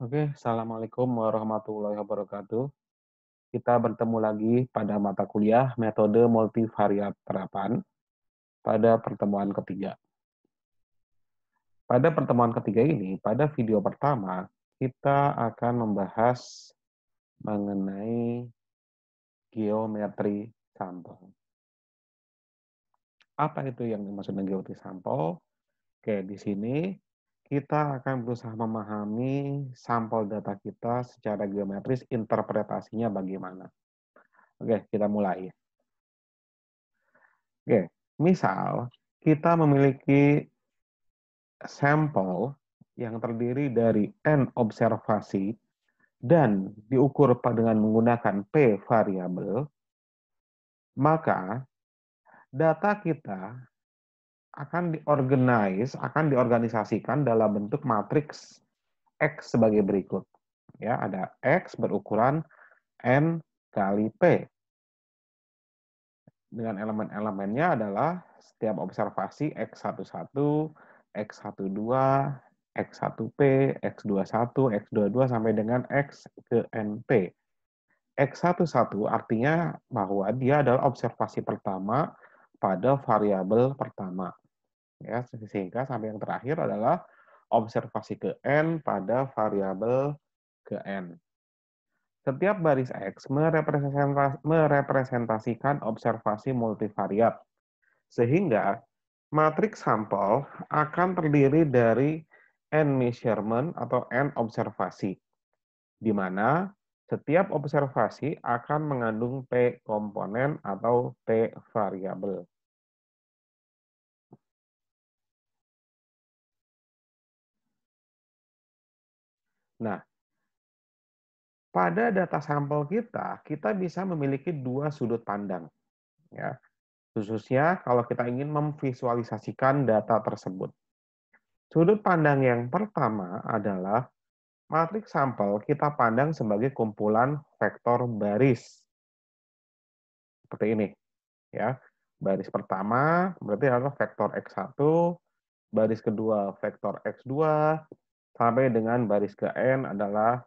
Oke, Assalamualaikum warahmatullahi wabarakatuh. Kita bertemu lagi pada mata kuliah metode multivariat terapan pada pertemuan ketiga. Pada pertemuan ketiga ini, pada video pertama, kita akan membahas mengenai geometri sampel. Apa itu yang dimaksud dengan geometri sampel? Oke, di sini kita akan berusaha memahami sampel data kita secara geometris, interpretasinya bagaimana. Oke, kita mulai. Oke, misal kita memiliki sampel yang terdiri dari N observasi dan diukur dengan menggunakan P variabel, maka data kita akan diorganisasikan dalam bentuk matriks X sebagai berikut. Ya, ada X berukuran N kali P. Dengan elemen-elemennya adalah setiap observasi X11, X12, X1P, X21, X22 sampai dengan X ke NP. X11 artinya bahwa dia adalah observasi pertama pada variabel pertama. Ya, sehingga sampai yang terakhir adalah observasi ke N pada variabel ke N. Setiap baris X merepresentasikan observasi multivariat, sehingga matriks sampel akan terdiri dari N measurement atau N observasi, di mana setiap observasi akan mengandung P komponen atau P variabel. Nah, pada data sampel kita bisa memiliki dua sudut pandang, ya. Khususnya kalau kita ingin memvisualisasikan data tersebut. Sudut pandang yang pertama adalah matriks sampel kita pandang sebagai kumpulan vektor baris. Seperti ini, ya. Baris pertama berarti adalah vektor X1, baris kedua vektor X2, sampai dengan baris ke N adalah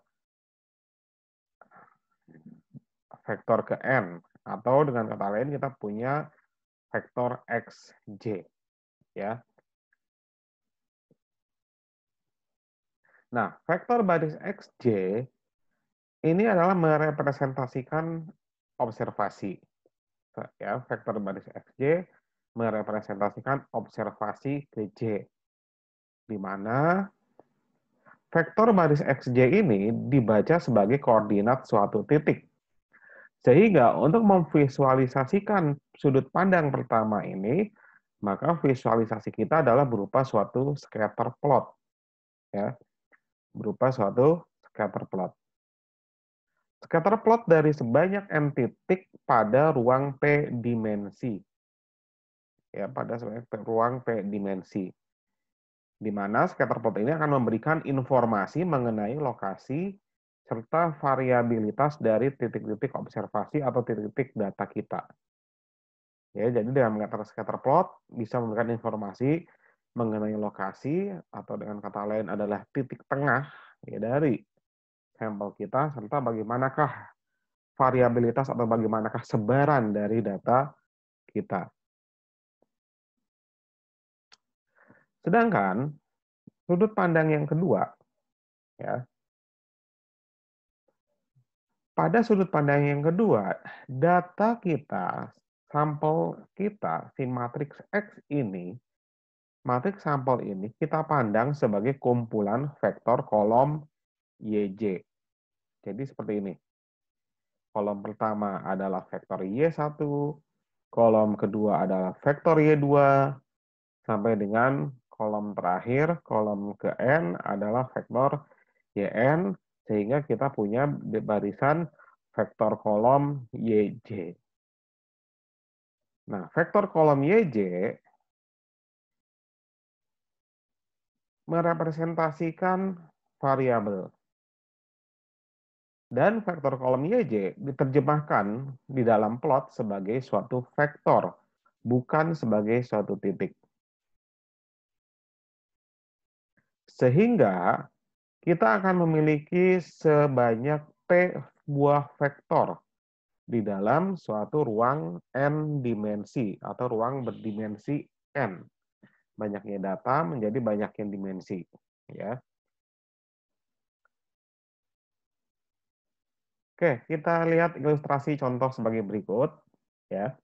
vektor ke N. Atau dengan kata lain kita punya vektor XJ, ya. Nah, vektor baris XJ ini adalah merepresentasikan observasi. Ya, vektor baris XJ merepresentasikan observasi ke J, di mana vektor baris XJ ini dibaca sebagai koordinat suatu titik. Sehingga untuk memvisualisasikan sudut pandang pertama ini, maka visualisasi kita adalah berupa suatu scatter plot. Ya, berupa suatu scatter plot. Scatter plot dari sebanyak n titik pada ruang P dimensi. Ya, pada sebanyak ruang P dimensi. Di mana scatter plot ini akan memberikan informasi mengenai lokasi serta variabilitas dari titik-titik observasi atau titik-titik data kita. Ya, jadi dengan menggunakan scatter plot bisa memberikan informasi mengenai lokasi atau dengan kata lain adalah titik tengah ya, dari sampel kita serta bagaimanakah variabilitas atau bagaimanakah sebaran dari data kita. Sedangkan sudut pandang yang kedua, ya, pada sudut pandang yang kedua, data kita, sampel kita, si matriks X ini, matriks sampel ini kita pandang sebagai kumpulan vektor kolom YJ. Jadi seperti ini. Kolom pertama adalah vektor Y1, kolom kedua adalah vektor Y2, sampai dengan kolom terakhir, kolom ke N adalah vektor YN, sehingga kita punya barisan vektor kolom YJ. Nah, vektor kolom YJ merepresentasikan variabel. Dan vektor kolom YJ diterjemahkan di dalam plot sebagai suatu vektor, bukan sebagai suatu titik. Sehingga kita akan memiliki sebanyak P buah vektor di dalam suatu ruang n dimensi atau ruang berdimensi n. Banyaknya data menjadi banyaknya dimensi, ya. Oke, kita lihat ilustrasi contoh sebagai berikut, ya.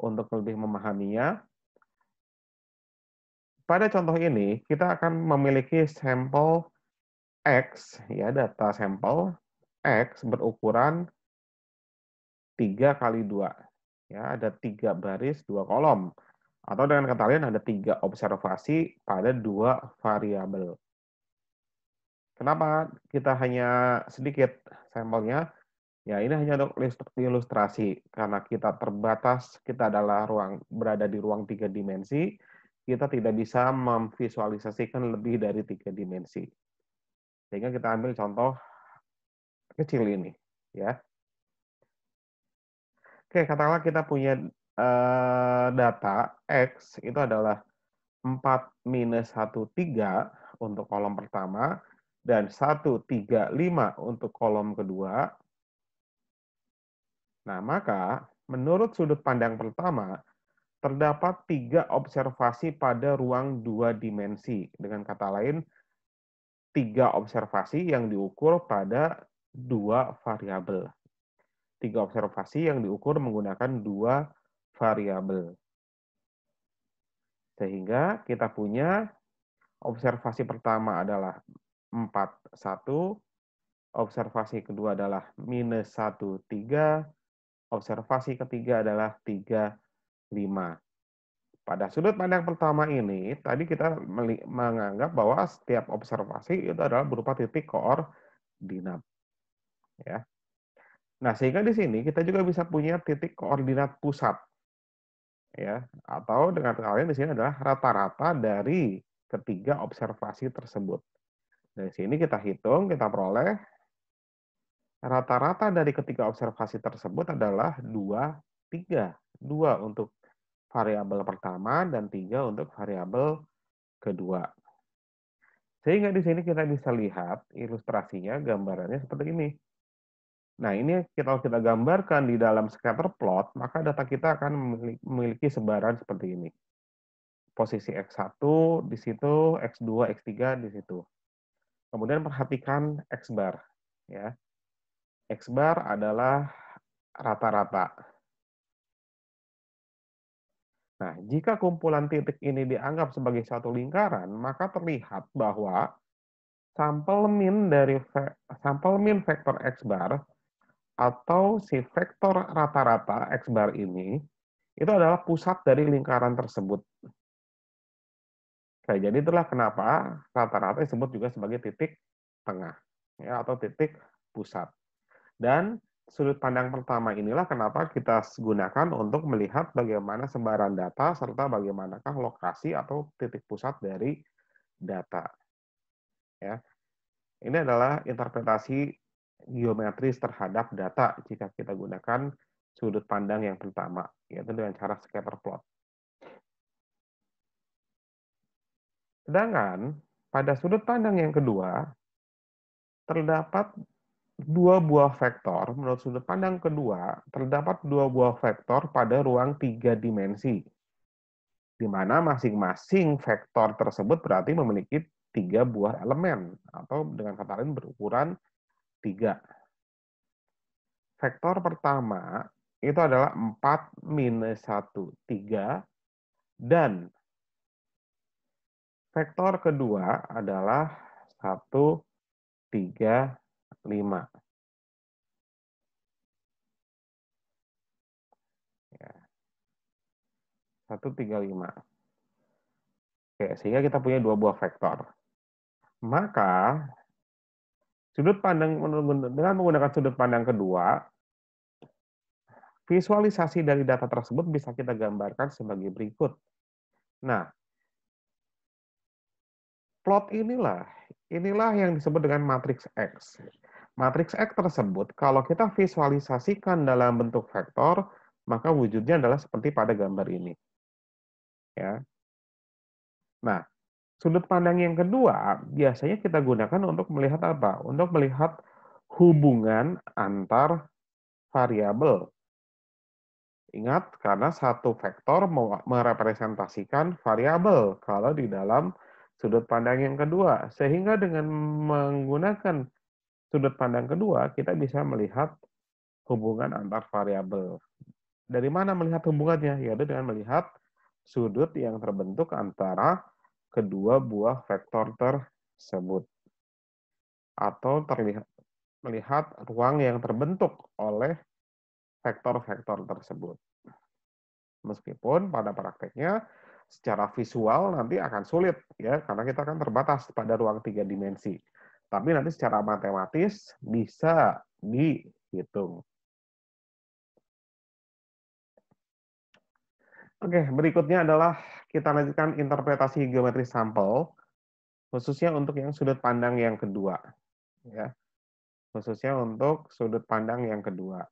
Untuk lebih memahaminya, pada contoh ini kita akan memiliki sampel X, ya, data sampel X berukuran 3 kali 2. Ya, ada 3 baris, 2 kolom. Atau dengan kata lain ada 3 observasi pada 2 variabel. Kenapa kita hanya sedikit sampelnya? Ya, ini hanya untuk ilustrasi. Karena kita terbatas, kita adalah berada di ruang 3 dimensi, kita tidak bisa memvisualisasikan lebih dari 3 dimensi. Sehingga kita ambil contoh kecil ini, ya. Oke, katakanlah kita punya data X itu adalah 4 minus 1, 3 untuk kolom pertama, dan 1, 3, 5 untuk kolom kedua. Nah, maka menurut sudut pandang pertama, terdapat 3 observasi pada ruang 2 dimensi. Dengan kata lain, 3 observasi yang diukur pada 2 variabel. 3 observasi yang diukur menggunakan 2 variabel. Sehingga kita punya observasi pertama adalah 4, 1, observasi kedua adalah minus 1, 3, observasi ketiga adalah 3, 5. Pada sudut pandang pertama ini, tadi kita menganggap bahwa setiap observasi itu adalah berupa titik koordinat. Ya. Nah, sehingga di sini kita juga bisa punya titik koordinat pusat. Ya, atau dengan kata lain di sini adalah rata-rata dari ketiga observasi tersebut. Dari sini kita hitung, kita peroleh rata-rata dari ketiga observasi tersebut adalah 2, 3. 2 untuk variabel pertama dan 3 untuk variabel kedua. Sehingga di sini kita bisa lihat ilustrasinya, gambarannya seperti ini. Nah, ini kalau kita gambarkan di dalam scatter plot, maka data kita akan memiliki sebaran seperti ini. Posisi X1 di situ, X2, X3 di situ. Kemudian perhatikan X bar, ya. X bar adalah rata-rata. Nah, jika kumpulan titik ini dianggap sebagai satu lingkaran, maka terlihat bahwa sampel min vektor X bar atau si vektor rata-rata X bar ini itu adalah pusat dari lingkaran tersebut. Oke, jadi itulah kenapa rata-rata disebut juga sebagai titik tengah, ya, atau titik pusat. Dan sudut pandang pertama inilah kenapa kita gunakan untuk melihat bagaimana sebaran data serta bagaimanakah lokasi atau titik pusat dari data. Ya, ini adalah interpretasi geometris terhadap data jika kita gunakan sudut pandang yang pertama, yaitu dengan cara scatter plot. Sedangkan pada sudut pandang yang kedua, terdapat 2 buah vektor, menurut sudut pandang kedua, terdapat 2 buah vektor pada ruang 3 dimensi, di mana masing-masing vektor tersebut berarti memiliki 3 buah elemen, atau dengan kata lain berukuran 3. Vektor pertama itu adalah 4 minus 1, 3, dan vektor kedua adalah 1, 3, 5. Ya. 1, 3, 5. Oke, sehingga kita punya 2 buah vektor. Maka, sudut pandang dengan menggunakan sudut pandang kedua, visualisasi dari data tersebut bisa kita gambarkan sebagai berikut. Nah, plot inilah yang disebut dengan matriks X. Matriks X tersebut, kalau kita visualisasikan dalam bentuk vektor, maka wujudnya adalah seperti pada gambar ini. Ya. Nah, Sudut pandang yang kedua biasanya kita gunakan untuk melihat apa? Untuk melihat hubungan antar variabel. Ingat, karena satu vektor merepresentasikan variabel kalau di dalam sudut pandang yang kedua. Sehingga dengan menggunakan sudut pandang kedua, kita bisa melihat hubungan antar variabel. Dari mana melihat hubungannya? Yaitu dengan melihat sudut yang terbentuk antara kedua buah vektor tersebut. Atau melihat ruang yang terbentuk oleh vektor-vektor tersebut. Meskipun pada prakteknya secara visual nanti akan sulit ya karena kita akan terbatas pada ruang 3 dimensi. Tapi nanti secara matematis bisa dihitung. Oke, berikutnya adalah kita lanjutkan interpretasi geometri sampel khususnya untuk yang sudut pandang yang kedua ya. Khususnya untuk sudut pandang yang kedua.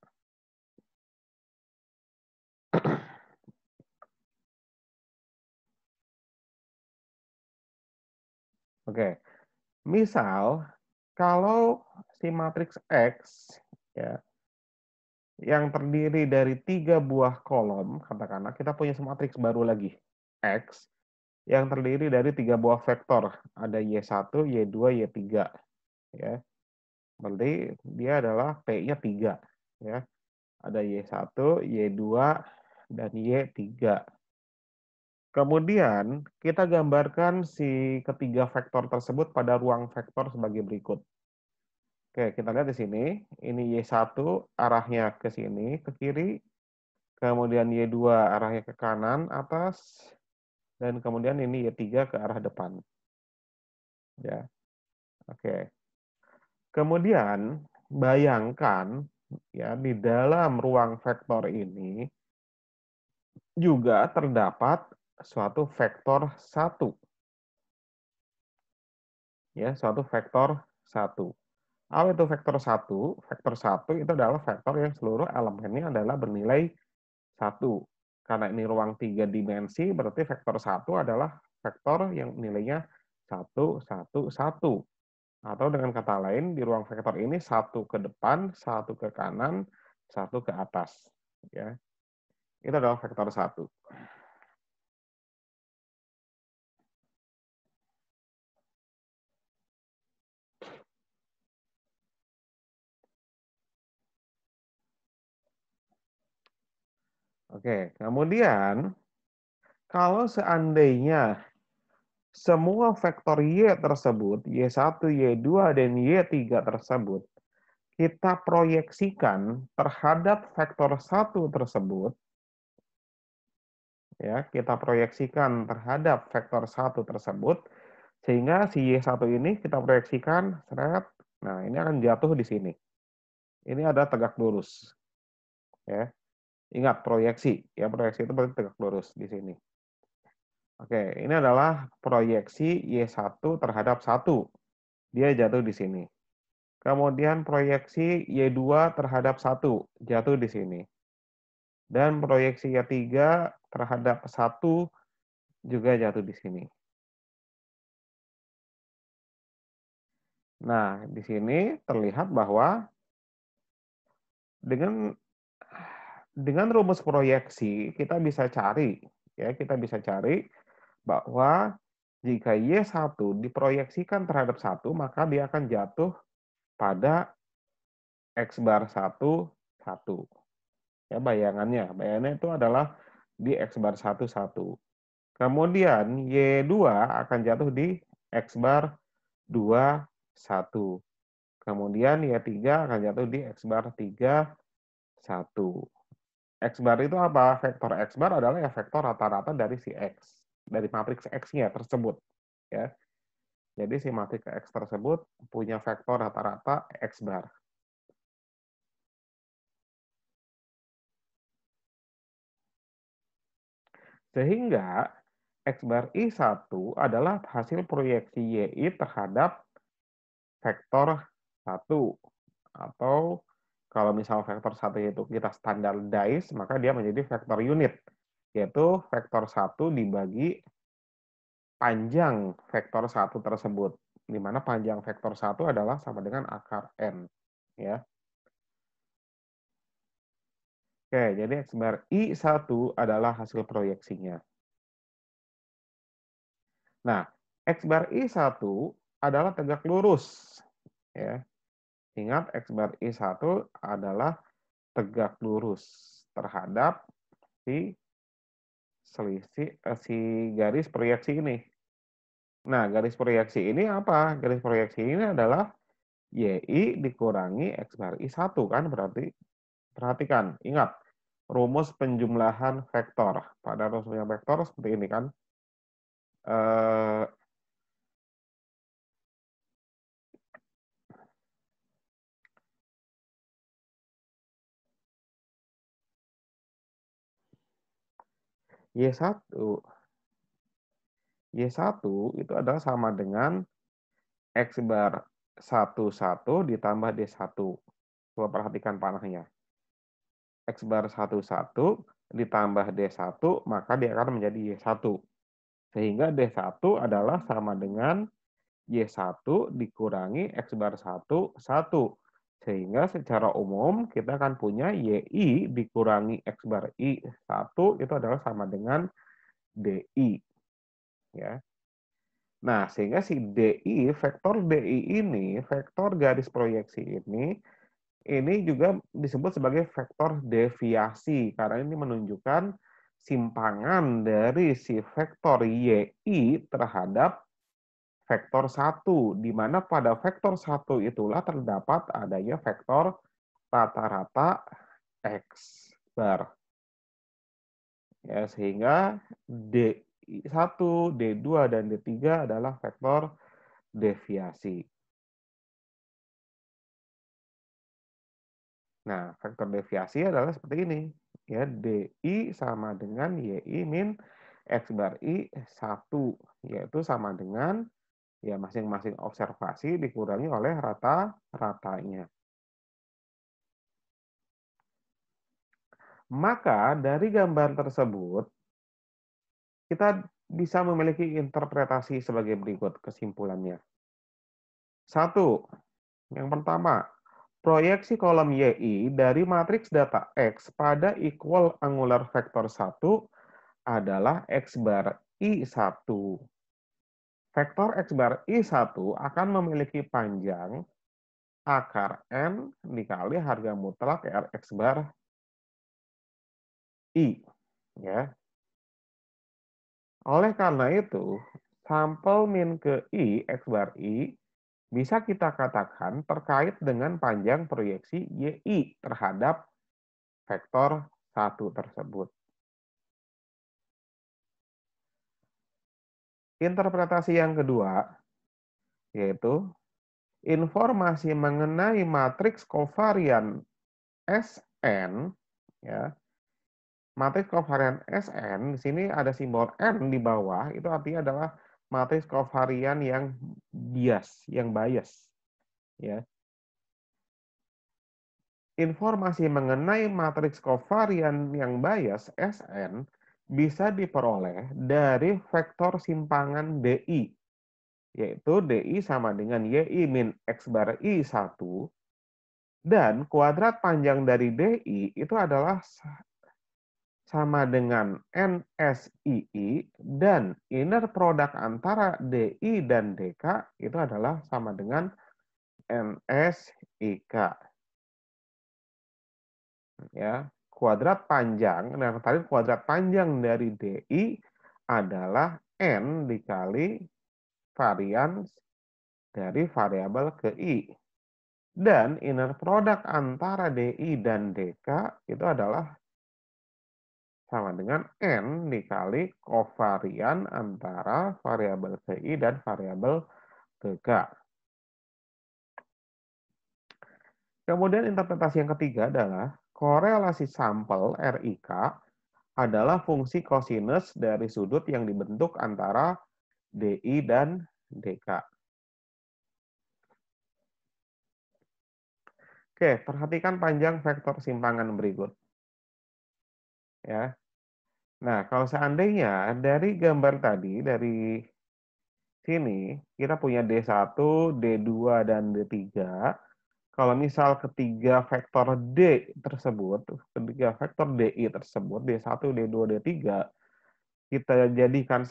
Oke. Misal kalau si matriks X ya yang terdiri dari 3 buah kolom, katakanlah kita punya matriks baru lagi, X, yang terdiri dari 3 buah vektor, ada Y1, Y2, Y3. Ya. Berarti dia adalah P-nya 3. Ya. Ada Y1, Y2, dan Y3. Kemudian, kita gambarkan si ketiga vektor tersebut pada ruang vektor sebagai berikut. Oke, kita lihat di sini. Ini Y1 arahnya ke sini, ke kiri. Kemudian Y2 arahnya ke kanan, atas. Dan kemudian ini Y3 ke arah depan. Ya, oke. Kemudian, bayangkan ya di dalam ruang vektor ini juga terdapat suatu vektor 1. Ya, suatu vektor 1. Apa itu vektor 1? Vektor 1 itu adalah vektor yang seluruh elemennya adalah bernilai 1. Karena ini ruang 3 dimensi, berarti vektor 1 adalah vektor yang nilainya 1, 1, 1. Atau dengan kata lain, di ruang vektor ini 1 ke depan, 1 ke kanan, 1 ke atas. Ya. Itu adalah vektor 1. Oke, kemudian kalau seandainya semua vektor Y tersebut, Y1, Y2, dan Y3 tersebut, kita proyeksikan terhadap vektor 1 tersebut, ya, kita proyeksikan terhadap vektor 1 tersebut, sehingga si Y1 ini kita proyeksikan, seret, nah ini akan jatuh di sini. Ini ada tegak lurus. Ya. Ingat, proyeksi. Ya, proyeksi itu berarti tegak lurus di sini. Oke, ini adalah proyeksi Y1 terhadap 1. Dia jatuh di sini. Kemudian proyeksi Y2 terhadap 1, jatuh di sini. Dan proyeksi Y3 terhadap 1 juga jatuh di sini. Nah, di sini terlihat bahwa dengan rumus proyeksi kita bisa cari ya, kita bisa cari bahwa jika Y1 diproyeksikan terhadap 1, maka dia akan jatuh pada X bar 1, 1. Ya, bayangannya itu adalah di X bar 1, 1. Kemudian Y2 akan jatuh di X bar 2, 1. Kemudian Y3 akan jatuh di X bar 3, 1. X bar itu apa? Vektor X bar adalah ya vektor rata-rata dari si X. Dari matriks X-nya tersebut. Ya. Jadi si matriks X tersebut punya vektor rata-rata X bar. Sehingga X bar I1 adalah hasil proyeksi YI terhadap vektor 1. Atau kalau misal vektor 1 itu kita standardize, maka dia menjadi vektor unit. Yaitu vektor 1 dibagi panjang vektor 1 tersebut, di mana panjang vektor 1 adalah sama dengan akar N. Ya. Oke, jadi X bar I1 adalah hasil proyeksinya. Nah, X bar I1 adalah tegak lurus. Ya. Ingat, X bar I1 adalah tegak lurus terhadap si si garis proyeksi ini. Nah, garis proyeksi ini apa? Garis proyeksi ini adalah YI dikurangi X bar I1 kan berarti. Perhatikan, ingat rumus penjumlahan vektor. Pada rumus penjumlahan vektor seperti ini kan. Y1 itu adalah sama dengan X bar 11 ditambah D1. Coba perhatikan panahnya. X bar 11 ditambah D1, maka dia akan menjadi Y1. Sehingga D1 adalah sama dengan Y1 dikurangi X bar 1, 1. Sehingga secara umum kita akan punya YI dikurangi X bar I1 itu adalah sama dengan DI. Ya. Nah, sehingga si DI, vektor DI ini, vektor garis proyeksi ini juga disebut sebagai vektor deviasi, karena ini menunjukkan simpangan dari si vektor YI terhadap vektor 1, di mana pada vektor 1 itulah terdapat adanya vektor rata-rata X bar. Ya, sehingga D1, D2, dan D3 adalah vektor deviasi. Nah, vektor deviasi adalah seperti ini. Ya, DI sama dengan YI min X bar I1, yaitu sama dengan ya masing-masing observasi dikurangi oleh rata-ratanya. Maka dari gambar tersebut, kita bisa memiliki interpretasi sebagai berikut kesimpulannya. 1. Yang pertama, proyeksi kolom YI dari matriks data X pada equal angular vector 1 adalah X bar I1. Vektor X bar I1 akan memiliki panjang akar N dikali harga mutlak Rx bar I. Ya. Oleh karena itu, sampel min ke I, X bar I, bisa kita katakan terkait dengan panjang proyeksi YI terhadap vektor 1 tersebut. Interpretasi yang kedua, yaitu informasi mengenai matriks kovarian Sn, ya, matriks kovarian Sn, di sini ada simbol N di bawah, itu artinya adalah matriks kovarian yang bias. Ya. Informasi mengenai matriks kovarian yang bias Sn bisa diperoleh dari vektor simpangan DI, yaitu DI sama dengan YI min X bar I1, dan kuadrat panjang dari DI itu adalah sama dengan NSII, dan inner product antara DI dan DK itu adalah sama dengan NSIK. Ya, kuadrat panjang, nah tadi kuadrat panjang dari DI adalah N dikali varians dari variabel ke I. Dan inner product antara DI dan DK itu adalah sama dengan N dikali kovarian antara variabel VI dan variabel TK. Kemudian interpretasi yang ketiga adalah korelasi sampel RIK adalah fungsi kosinus dari sudut yang dibentuk antara DI dan DK. Oke, perhatikan panjang vektor simpangan berikut. Ya. Nah, kalau seandainya dari gambar tadi, dari sini kita punya D1, D2, dan D3. Kalau misal ketiga vektor D tersebut, ketiga vektor DI tersebut, D1, D2, D3, kita jadikan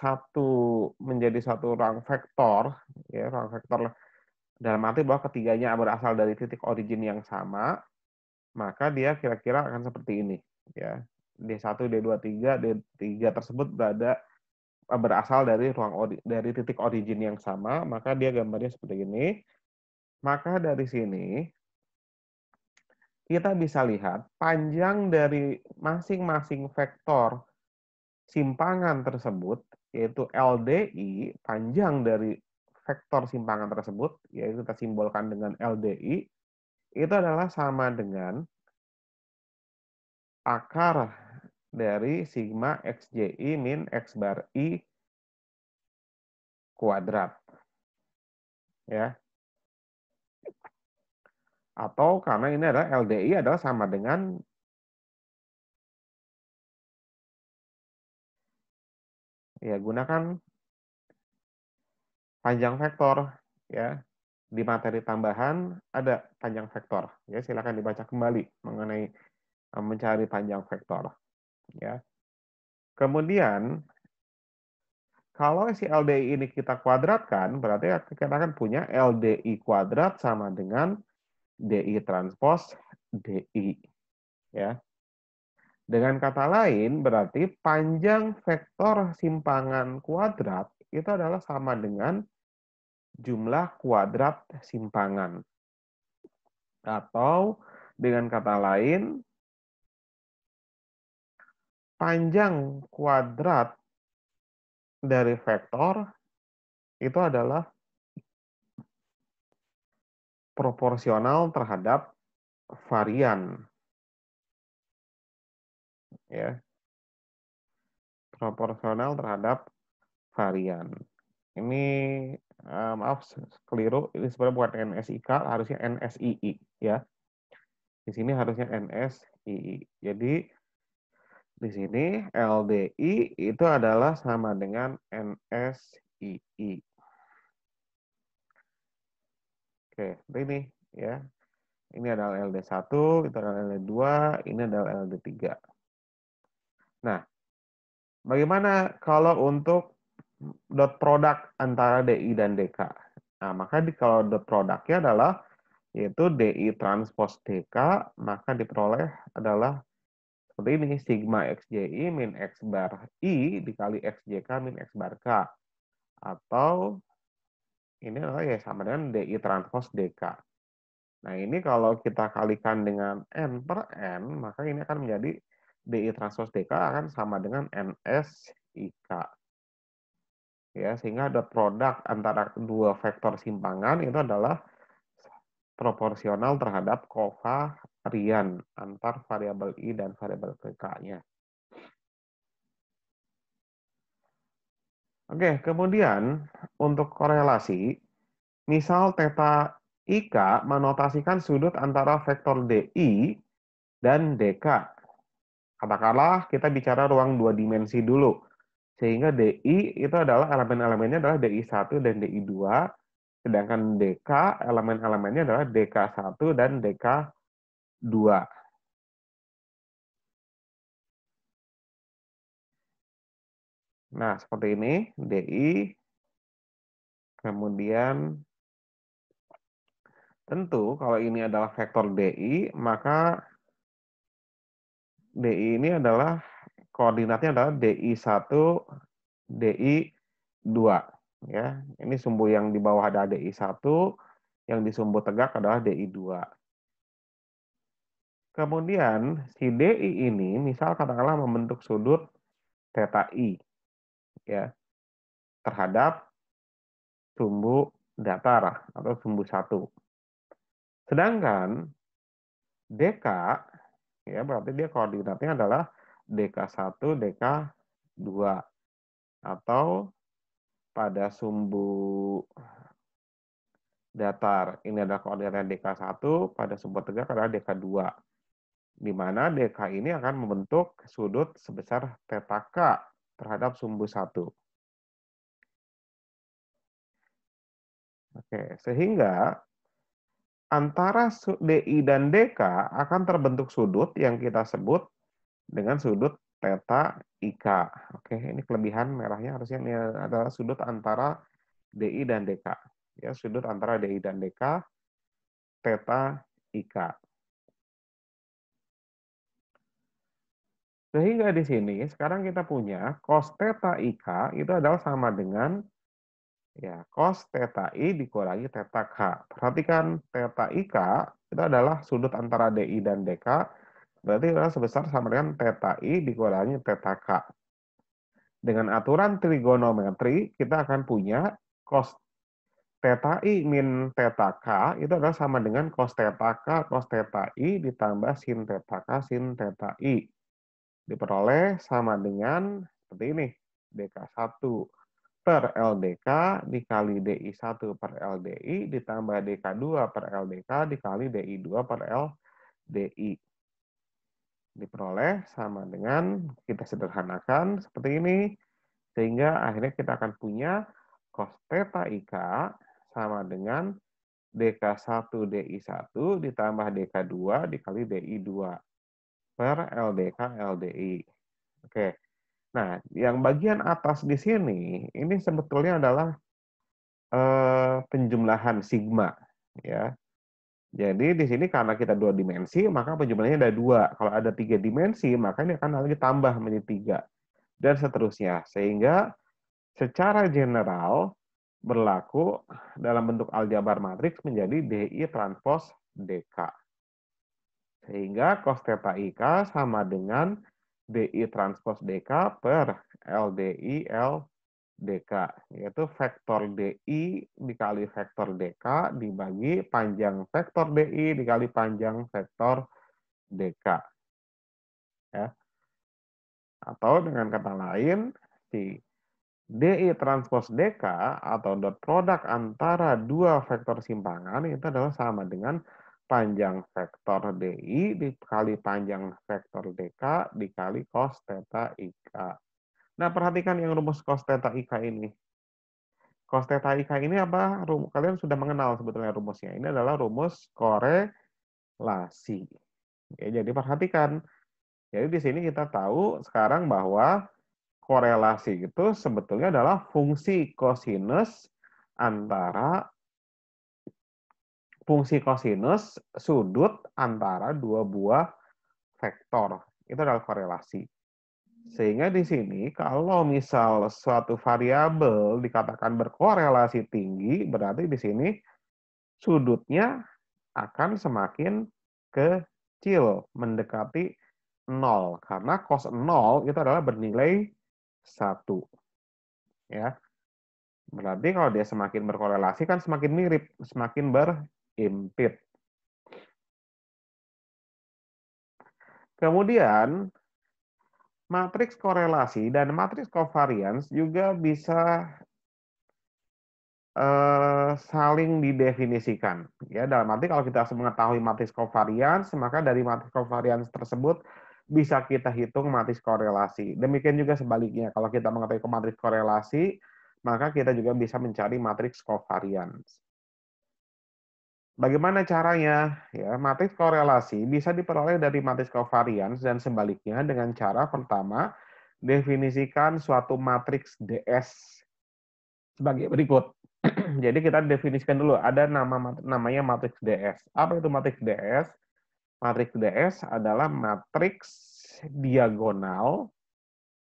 menjadi satu ruang vektor, ya, ruang vektor dalam arti bahwa ketiganya berasal dari titik origin yang sama, maka dia kira-kira akan seperti ini, ya. D1, D2, D3 tersebut berasal dari dari titik origin yang sama, maka dia gambarnya seperti ini. Maka dari sini kita bisa lihat panjang dari masing-masing vektor simpangan tersebut, yaitu LDI, panjang dari vektor simpangan tersebut, yaitu kita simbolkan dengan LDI, itu adalah sama dengan akar dari sigma XJI min X bar I kuadrat. Ya. Atau karena ini adalah LDI adalah sama dengan gunakan panjang vektor, ya. Di materi tambahan ada panjang vektor, ya. Silakan dibaca kembali mengenai mencari panjang vektor, ya. Kemudian kalau si LDI ini kita kuadratkan, berarti kita akan punya LDI kuadrat sama dengan DI transpos DI, ya. Dengan kata lain, berarti panjang vektor simpangan kuadrat itu adalah sama dengan jumlah kuadrat simpangan. Atau dengan kata lain, panjang kuadrat dari vektor itu adalah proporsional terhadap varian. Ya, proporsional terhadap varian. Ini maaf keliru, ini sebenarnya bukan NSIK, harusnya NSII, ya. Di sini harusnya NSII. Jadi di sini LDI itu adalah sama dengan NSII. Oke, seperti ini, ya. Ini adalah LD1, itu adalah LD2, ini adalah LD3. Nah, bagaimana kalau untuk dot product antara DI dan DK? Nah, maka kalau dot produknya adalah yaitu DI transpos DK, maka diperoleh adalah seperti ini, sigma XJI min X bar I dikali XJK min X bar K. Atau ini adalah ya sama dengan DI transpos DK. Nah, ini kalau kita kalikan dengan N per N, maka ini akan menjadi DI transpos DK akan sama dengan NSIK. Ya, sehingga dot produk antara dua vektor simpangan itu adalah proporsional terhadap kovarian antar variabel I dan variabel PK-nya. Oke, kemudian untuk korelasi, misal theta IK menotasikan sudut antara vektor DI dan DK. Katakanlah kita bicara ruang dua dimensi dulu. Sehingga DI itu adalah elemen-elemennya adalah DI1 dan DI2, sedangkan DK elemen-elemennya adalah DK1 dan DK2. Nah, seperti ini, DI, kemudian tentu kalau ini adalah vektor DI, maka DI ini adalah koordinatnya adalah DI1, DI2. Ya, ini sumbu yang di bawah ada DI1, yang di sumbu tegak adalah DI2. Kemudian si DI ini misal katakanlah membentuk sudut theta I, ya, terhadap sumbu datar atau sumbu 1. Sedangkan DK, ya, berarti dia koordinatnya adalah DK1, DK2. Atau pada sumbu datar, ini adalah koordinatnya DK1, pada sumbu tegak adalah DK2. Di mana DK ini akan membentuk sudut sebesar θK terhadap sumbu 1. Oke, sehingga antara DI dan DK akan terbentuk sudut yang kita sebut dengan sudut theta IK. Oke, ini kelebihan merahnya harusnya ini adalah sudut antara DI dan DK. Ya, sudut antara DI dan DK theta IK. Sehingga di sini sekarang kita punya cos theta IK itu adalah sama dengan ya cos theta I dikurangi theta K. Perhatikan theta IK itu adalah sudut antara DI dan DK, berarti adalah sebesar sama dengan theta I dikurangi theta K. Dengan aturan trigonometri, kita akan punya cos theta I min theta K itu adalah sama dengan cos theta K cos theta I ditambah sin theta K sin theta I. Diperoleh sama dengan seperti ini, DK1 per LDK dikali DI1 per LDI ditambah DK2 per LDK dikali DI2 per LDI. Diperoleh sama dengan, kita sederhanakan seperti ini, sehingga akhirnya kita akan punya cos theta IK sama dengan DK1 DI1 ditambah DK2 dikali DI2 per LDK LDI. Oke. Nah, yang bagian atas di sini ini sebetulnya adalah penjumlahan sigma, ya. Jadi di sini karena kita 2 dimensi, maka penjumlahannya ada 2. Kalau ada 3 dimensi, maka ini akan lagi tambah menjadi 3 dan seterusnya. Sehingga secara general berlaku dalam bentuk aljabar matriks menjadi DI transpos DK. Sehingga cos theta IK sama dengan DI transpos DK per LDI LDK, yaitu vektor DI dikali vektor DK dibagi panjang vektor DI dikali panjang vektor DK. Ya. Atau dengan kata lain, si DI transpos DK atau dot produk antara dua vektor simpangan itu adalah sama dengan panjang vektor DI dikali panjang vektor DK dikali cos theta IK. Nah, perhatikan yang rumus cos theta IK ini. Cos theta IK ini apa? Kalian sudah mengenal sebetulnya rumusnya. Ini adalah rumus korelasi. Oke, jadi perhatikan. Jadi di sini kita tahu sekarang bahwa korelasi itu sebetulnya adalah fungsi kosinus antara sudut antara dua buah vektor. Itu adalah korelasi. Sehingga di sini kalau misal suatu variabel dikatakan berkorelasi tinggi, berarti di sini sudutnya akan semakin kecil, mendekati 0. Karena cos 0 itu adalah bernilai 1. Ya. Berarti kalau dia semakin berkorelasi kan semakin mirip, semakin berimpit. Kemudian matriks korelasi dan matriks covariance juga bisa saling didefinisikan. Ya, dalam arti kalau kita mengetahui matriks covariance, maka dari matriks covariance tersebut bisa kita hitung matriks korelasi. Demikian juga sebaliknya, kalau kita mengetahui matriks korelasi, maka kita juga bisa mencari matriks covariance. Bagaimana caranya? Ya, matriks korelasi bisa diperoleh dari matriks covariance dan sebaliknya dengan cara pertama, definisikan suatu matriks DS sebagai berikut. Jadi kita definisikan dulu, ada namanya matriks DS. Apa itu matriks DS? Matriks DS adalah matriks diagonal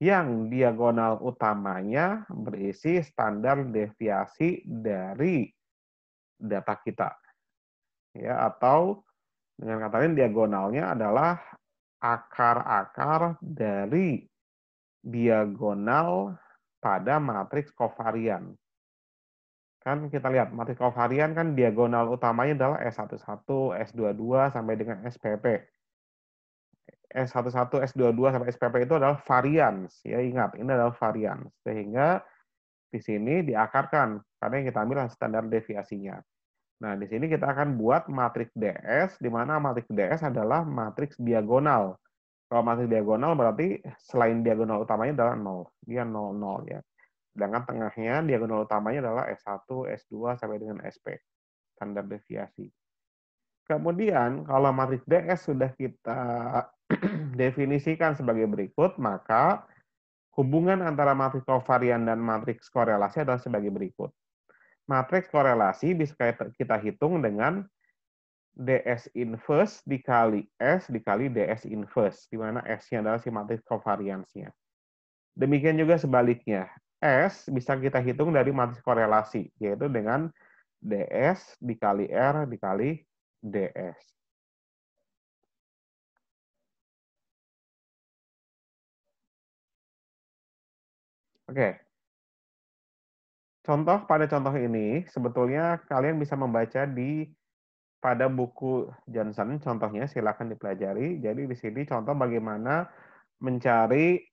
yang diagonal utamanya berisi standar deviasi dari data kita. Ya, atau dengan kata lain diagonalnya adalah akar-akar dari diagonal pada matriks kovarian. Kan kita lihat matriks kovarian kan diagonal utamanya adalah S11, S22 sampai dengan SPP. S11, S22 sampai SPP itu adalah varians. Ya, ingat, ini adalah varians. Sehingga di sini diakarkan karena yang kita ambil standar deviasinya. Nah, di sini kita akan buat matriks DS di mana matriks DS adalah matriks diagonal. Kalau matriks diagonal berarti selain diagonal utamanya adalah 0. Dia 0, 0 ya. Sedangkan tengahnya, diagonal utamanya adalah S1, S2, sampai dengan SP. Standar deviasi. Kemudian, kalau matriks DS sudah kita definisikan sebagai berikut, maka hubungan antara matriks kovarian dan matriks korelasi adalah sebagai berikut. Matriks korelasi bisa kita hitung dengan DS inverse dikali S dikali DS inverse, di mana S-nya adalah si matriks kovariansnya. Demikian juga sebaliknya, S bisa kita hitung dari matriks korelasi, yaitu dengan DS dikali R dikali DS. Oke. Pada contoh ini, sebetulnya kalian bisa membaca pada buku Johnson, contohnya silakan dipelajari. Jadi di sini contoh bagaimana mencari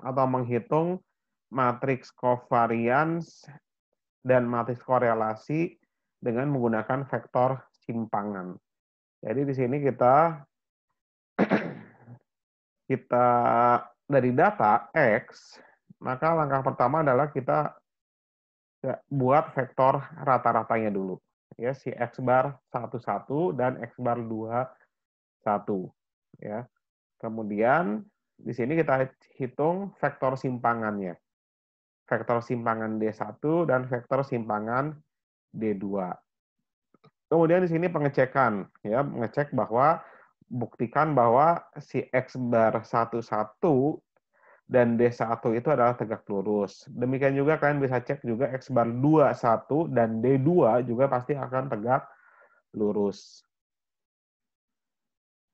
atau menghitung matriks covariance dan matriks korelasi dengan menggunakan vektor simpangan. Jadi di sini kita dari data X, maka langkah pertama adalah kita buat vektor rata-ratanya dulu. Ya, si X bar 11 dan X bar 21. Ya. Kemudian di sini kita hitung vektor simpangannya. Vektor simpangan D1 dan vektor simpangan D2. Kemudian di sini pengecekan, ya, mengecek bahwa buktikan bahwa si X bar 11 dan D1 itu adalah tegak lurus. Demikian juga kalian bisa cek juga X bar 21 dan D2 juga pasti akan tegak lurus.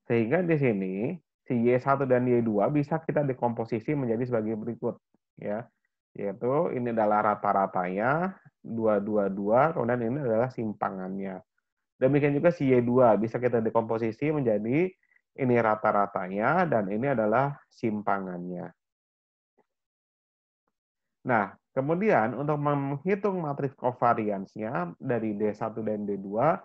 Sehingga di sini si Y1 dan Y2 bisa kita dekomposisi menjadi sebagai berikut, ya. Yaitu ini adalah rata-ratanya 222, kemudian ini adalah simpangannya. Demikian juga si Y2 bisa kita dekomposisi menjadi ini rata-ratanya dan ini adalah simpangannya. Nah, kemudian untuk menghitung matriks covariance-nya dari D1 dan D2,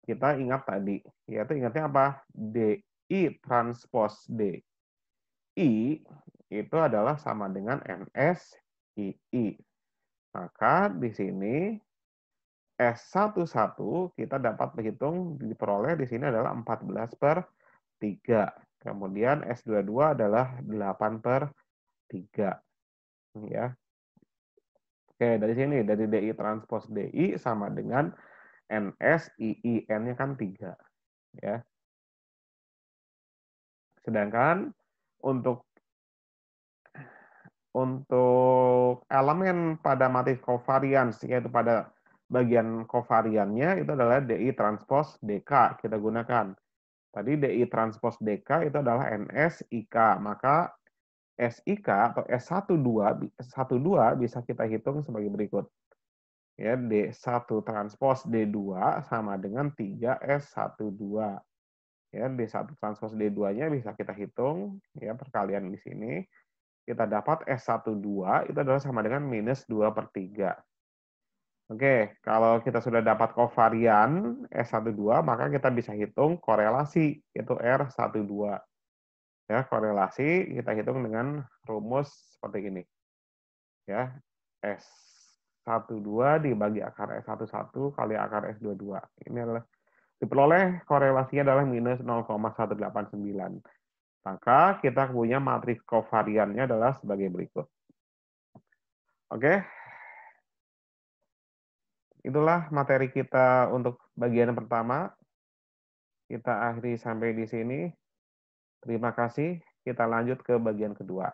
kita ingat tadi, yaitu ingatnya apa? DI transpose DI itu adalah sama dengan NS II. Maka di sini S11 kita dapat menghitung diperoleh di sini adalah 14/3. Kemudian S22 adalah 8/3. Ya. Oke, dari sini dari DI transpose DI sama dengan NS II, N-nya kan 3, ya. Sedangkan untuk elemen pada matriks covariance, yaitu pada bagian covariannya itu adalah DI transpose DK kita gunakan. Tadi DI transpose DK itu adalah NS IK, maka SIK atau S12 bisa kita hitung sebagai berikut. Ya, D1 transpose D2 sama dengan 3S12. Ya, D1 transpose D2-nya bisa kita hitung, ya, perkalian di sini. Kita dapat S12 itu adalah sama dengan minus 2/3. Oke, kalau kita sudah dapat kovarian S12, maka kita bisa hitung korelasi, yaitu R12. Ya, korelasi kita hitung dengan rumus seperti ini. Ya, S12 dibagi akar S11 kali akar S22. Ini adalah diperoleh korelasinya adalah minus 0,189. Maka kita punya matriks kovariannya adalah sebagai berikut. Oke, itulah materi kita untuk bagian pertama. Kita akhiri sampai di sini. Terima kasih. Kita lanjut ke bagian kedua.